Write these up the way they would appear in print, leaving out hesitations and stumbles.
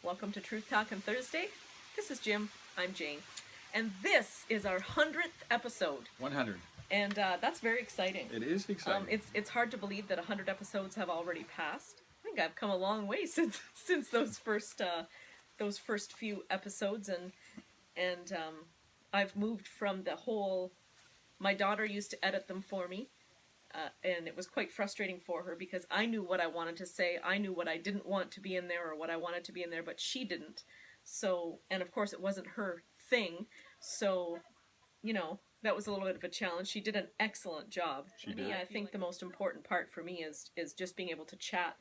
Welcome to Truth Talkin' Thursday. This is Jim. I'm Jane. And this is our 100th episode. 100. And that's very exciting. It is exciting. It's hard to believe that 100 episodes have already passed. I think I've come a long way since those first few episodes, and I've moved from the whole. My daughter used to edit them for me, and it was quite frustrating for her because I knew what I wanted to say. I knew what I didn't want to be in there or what I wanted to be in there, but she didn't. So, and of course, it wasn't her thing. So, that was a little bit of a challenge. She did an excellent job. She did. I think the most important part for me is just being able to chat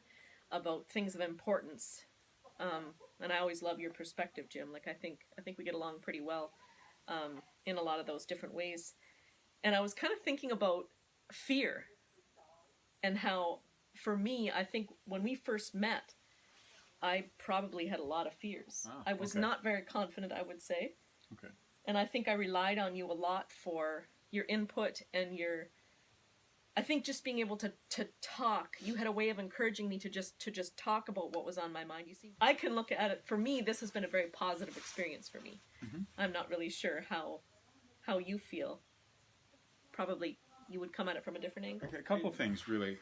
about things of importance. And I always love your perspective, Jim. I think we get along pretty well in a lot of those different ways. And I was kind of thinking about fear and how, for me, I think when we first met, I probably had a lot of fears. I was not very confident, I would say. Okay. And I think I relied on you a lot for your input and I think just being able to talk. You had a way of encouraging me to just talk about what was on my mind. You see, I can look at it. For me, this has been a very positive experience for me. Mm-hmm. I'm not really sure how you feel. Probably you would come at it from a different angle. Okay, a couple things, really.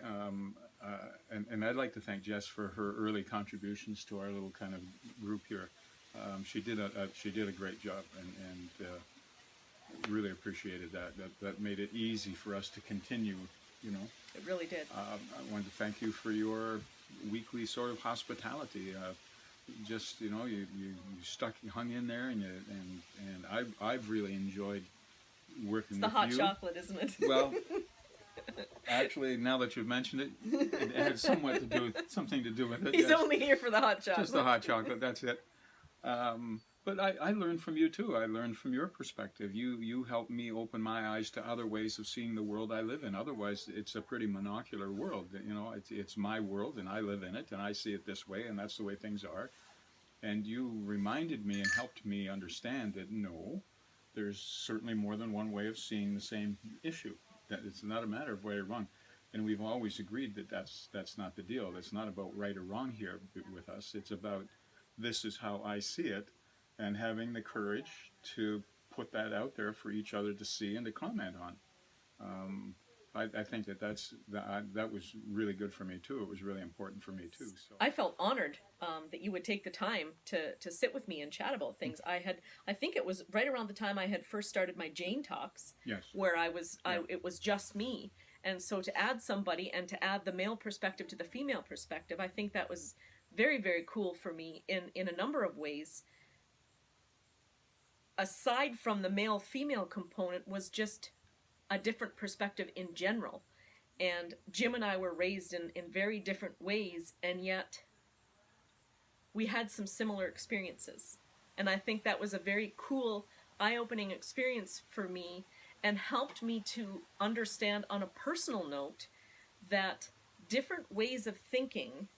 And I'd like to thank Jess for her early contributions to our little kind of group here. She did a great job, and really appreciated that. That made it easy for us to continue. It really did. I wanted to thank you for your weekly sort of hospitality. You hung in there, and I've really enjoyed working with you. It's the hot chocolate, isn't it? Well, actually, now that you've mentioned it, it had something to do with it. He's only here for the hot chocolate. Just the hot chocolate. That's it. But I learned from you too. I learned from your perspective. You helped me open my eyes to other ways of seeing the world I live in. Otherwise, it's a pretty monocular world. It's my world, and I live in it, and I see it this way, and that's the way things are. And you reminded me and helped me understand that no, there's certainly more than one way of seeing the same issue. That it's not a matter of right or wrong. And we've always agreed that that's not the deal. It's not about right or wrong here with us. It's about this is how I see it, and having the courage to put that out there for each other to see and to comment on. I think that was really good for me too. It was really important for me too. So I felt honored that you would take the time to sit with me and chat about things. I think it was right around the time I had first started my Jane Talks, yes, where it was just me, and so to add somebody and to add the male perspective to the female perspective, I think that was very, very cool for me in a number of ways. Aside from the male-female component was just a different perspective in general. And Jim and I were raised in very different ways, and yet we had some similar experiences. And I think that was a very cool, eye-opening experience for me and helped me to understand on a personal note that different ways of thinking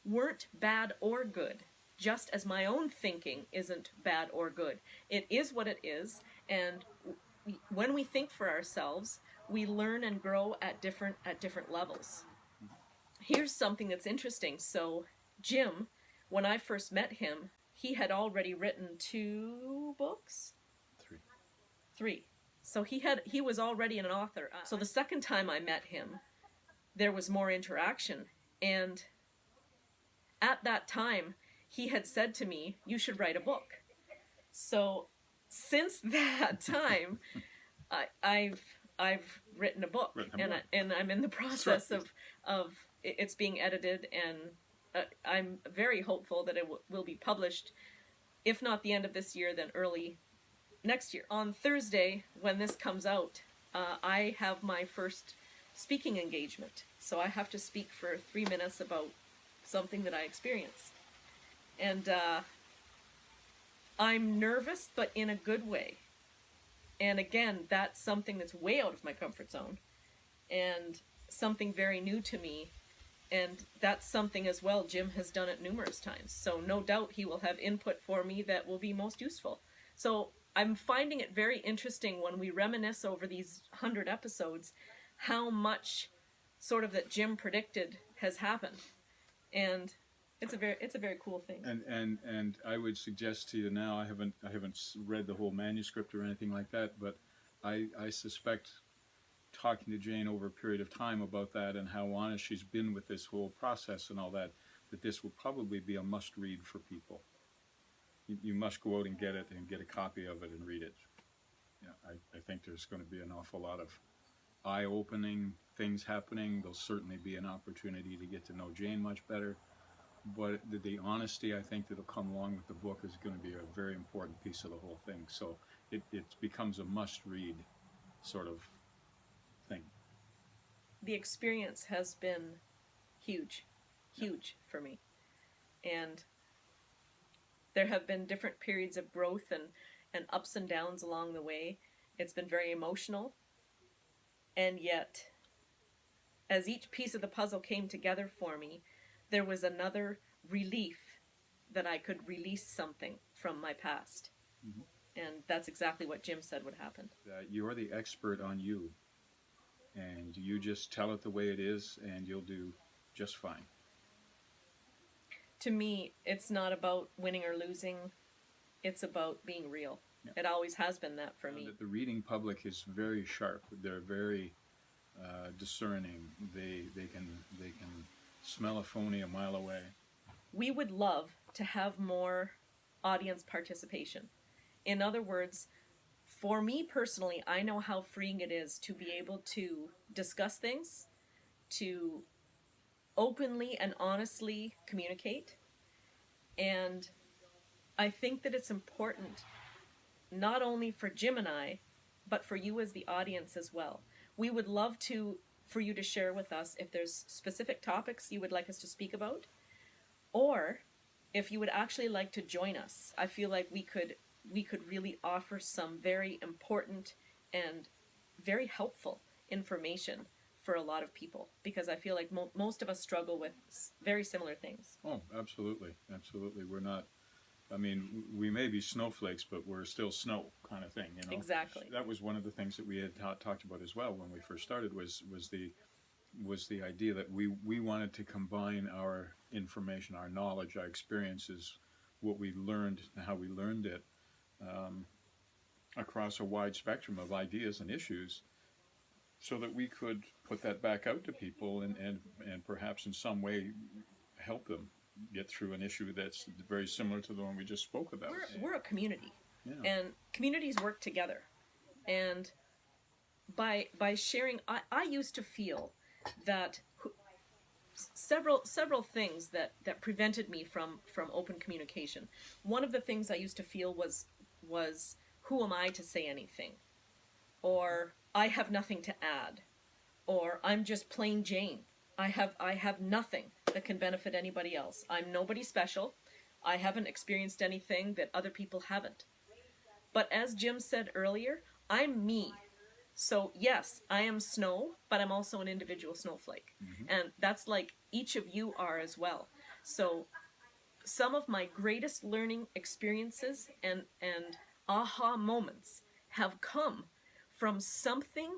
weren't bad or good, just as my own thinking isn't bad or good. It is what it is, and when we think for ourselves, we learn and grow at different levels. Here's something that's interesting. So Jim, when I first met him, he had already written 2 books? 3. So he was already an author. So the second time I met him, there was more interaction, and at that time, he had said to me, "You should write a book." So since that time, I've written a book, and I'm in the process of it's being edited, and I'm very hopeful that it will be published, if not the end of this year, then early next year. On Thursday, when this comes out, I have my first speaking engagement, so I have to speak for 3 minutes about something that I experienced. And I'm nervous, but in a good way. And again, that's something that's way out of my comfort zone and something very new to me. And that's something as well Jim has done it numerous times. So no doubt he will have input for me that will be most useful. So I'm finding it very interesting when we reminisce over these 100 episodes how much sort of that Jim predicted has happened. And it's a very cool thing. And I would suggest to you now, I haven't read the whole manuscript or anything like that, but I suspect, talking to Jane over a period of time about that and how honest she's been with this whole process and all that, that this will probably be a must read for people. You must go out and get a copy of it and read it. Yeah, I think there's going to be an awful lot of eye-opening things happening. There'll certainly be an opportunity to get to know Jane much better. But the honesty, I think, that'll come along with the book is going to be a very important piece of the whole thing. So it becomes a must-read sort of thing. The experience has been huge for me. And there have been different periods of growth and ups and downs along the way. It's been very emotional. And yet, as each piece of the puzzle came together for me, there was another relief that I could release something from my past. Mm-hmm. And that's exactly what Jim said would happen. You're the expert on you. And you just tell it the way it is, and you'll do just fine. To me, it's not about winning or losing. It's about being real. Yeah. It always has been that for me. The reading public is very sharp. They're very discerning. They can smell a phony a mile away. We would love to have more audience participation. In other words, for me personally, I know how freeing it is to be able to discuss things, to openly and honestly communicate. And I think that it's important not only for Jim and I, but for you as the audience as well. We would love for you to share with us if there's specific topics you would like us to speak about, or if you would actually like to join us. I feel like we could really offer some very important and very helpful information for a lot of people, because I feel like most of us struggle with very similar things. Oh, absolutely. Absolutely. We're not, I mean, we may be snowflakes, but we're still snow kind of thing, you know? Exactly. That was one of the things that we had talked about as well when we first started was the idea that we wanted to combine our information, our knowledge, our experiences, what we learned and how we learned it, across a wide spectrum of ideas and issues, so that we could put that back out to people and perhaps in some way help them get through an issue that's very similar to the one we just spoke about. We're a community, yeah. And communities work together. And by sharing, I used to feel that several things that prevented me from open communication. One of the things I used to feel was who am I to say anything? Or I have nothing to add. Or I'm just plain Jane. I have nothing that can benefit anybody else. I'm nobody special. I haven't experienced anything that other people haven't. But as Jim said earlier, I'm me. So yes, I am snow, but I'm also an individual snowflake. Mm-hmm. And that's like each of you are as well. So some of my greatest learning experiences and aha moments have come from something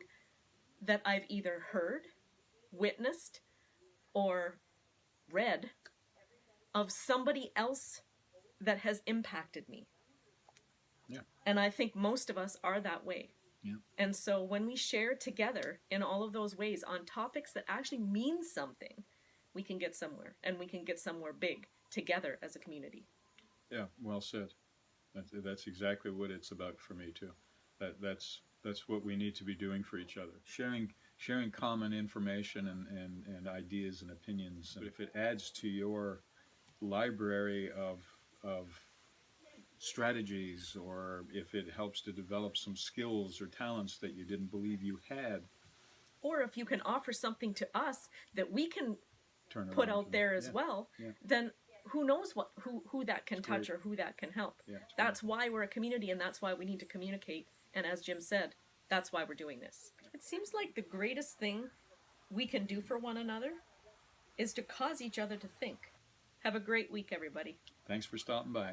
that I've either heard, witnessed, or read of somebody else that has impacted me. Yeah. And I think most of us are that way. Yeah. And so when we share together in all of those ways on topics that actually mean something, we can get somewhere, and we can get somewhere big together as a community. Yeah, well said. That's exactly what it's about for me too. That's what we need to be doing for each other. Sharing common information and ideas and opinions. But if it adds to your library of strategies, or if it helps to develop some skills or talents that you didn't believe you had, or if you can offer something to us that we can put out there as well, then who knows who that can touch or who that can help. Yeah, that's why we're a community, and that's why we need to communicate. And as Jim said, that's why we're doing this. It seems like the greatest thing we can do for one another is to cause each other to think. Have a great week, everybody. Thanks for stopping by.